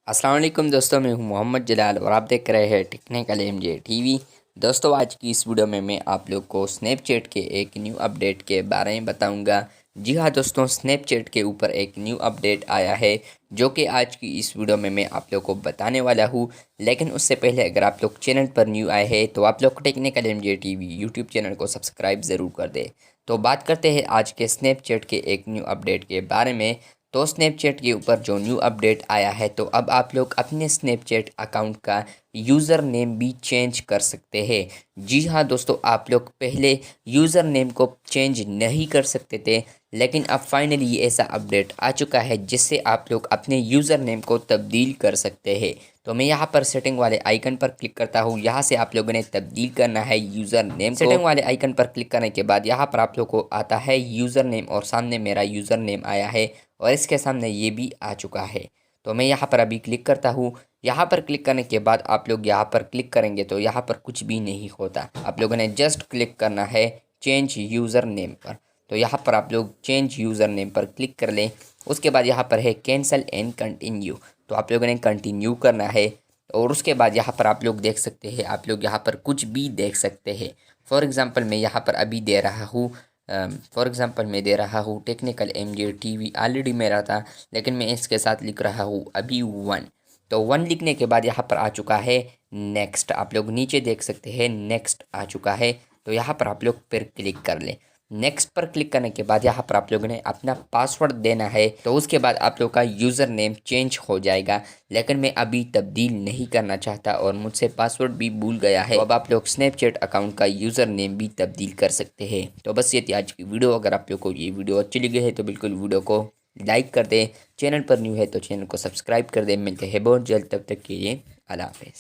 अस्सलाम वालेकुम दोस्तों, मैं हूं मोहम्मद जलाल और आप देख रहे हैं टेक्निकल एमजे टीवी। दोस्तों, आज की इस वीडियो में मैं आप लोग को स्नैपचैट के एक न्यू अपडेट के बारे में बताऊंगा। जी हाँ दोस्तों, स्नैपचैट के ऊपर एक न्यू अपडेट आया है जो कि आज की इस वीडियो में मैं आप लोग को बताने वाला हूँ। लेकिन उससे पहले अगर आप लोग चैनल पर न्यू आए हैं तो आप लोग technical MJ TV YouTube channel को सब्सक्राइब ज़रूर कर दें। तो बात करते हैं आज के स्नैपचैट के एक न्यू अपडेट के बारे में। तो स्नैपचैट के ऊपर जो न्यू अपडेट आया है, तो अब आप लोग अपने स्नैपचैट अकाउंट का यूज़र नेम भी चेंज कर सकते हैं। जी हाँ दोस्तों, आप लोग पहले यूज़र नेम को चेंज नहीं कर सकते थे, लेकिन अब फाइनली ऐसा अपडेट आ चुका है जिससे आप लोग अपने यूज़र नेम को तब्दील कर सकते हैं। तो मैं यहाँ पर सेटिंग वाले आइकन पर क्लिक करता हूँ। यहाँ से आप लोगों ने तब्दील करना है यूज़र नेम को। सेटिंग वाले आइकन पर क्लिक करने के बाद यहाँ पर आप लोग को आता है यूज़र नेम और सामने मेरा यूज़र नेम आया है और इसके सामने ये भी आ चुका है। तो मैं यहाँ पर अभी क्लिक करता हूँ। यहाँ पर क्लिक करने के बाद आप लोग यहाँ पर क्लिक करेंगे तो यहाँ पर कुछ भी नहीं होता। आप लोगों ने जस्ट क्लिक करना है चेंज यूज़र नेम पर। तो यहाँ पर आप लोग चेंज यूज़र नेम पर क्लिक कर लें। उसके बाद यहाँ पर है कैंसल एंड कंटिन्यू, तो आप लोगों ने कंटिन्यू करना है। और उसके बाद यहाँ पर आप लोग देख सकते हैं, आप लोग यहाँ पर कुछ भी देख सकते हैं। फॉर एग्ज़ाम्पल मैं यहाँ पर अभी दे रहा हूँ मैं दे रहा हूँ टेक्निकल एमजे टीवी। ऑलरेडी मेरा था, लेकिन मैं इसके साथ लिख रहा हूँ अभी 1। तो 1 लिखने के बाद यहाँ पर आ चुका है नेक्स्ट। आप लोग नीचे देख सकते हैं नेक्स्ट आ चुका है। तो यहाँ पर आप लोग फिर क्लिक कर लें। नेक्स्ट पर क्लिक करने के बाद यहाँ पर आप लोगों ने अपना पासवर्ड देना है। तो उसके बाद आप लोग का यूज़र नेम चेंज हो जाएगा, लेकिन मैं अभी तब्दील नहीं करना चाहता और मुझसे पासवर्ड भी भूल गया है। तो अब आप लोग स्नैपचैट अकाउंट का यूज़र नेम भी तब्दील कर सकते हैं। तो बस ये थी आज की वीडियो। अगर आप लोग को ये वीडियो अच्छी लगी है तो बिल्कुल वीडियो को लाइक कर दें। चैनल पर न्यू है तो चैनल को सब्सक्राइब कर दें। मिलते हैं बहुत जल्द, तब तक के लिए अल्लाह हाफ़िज़।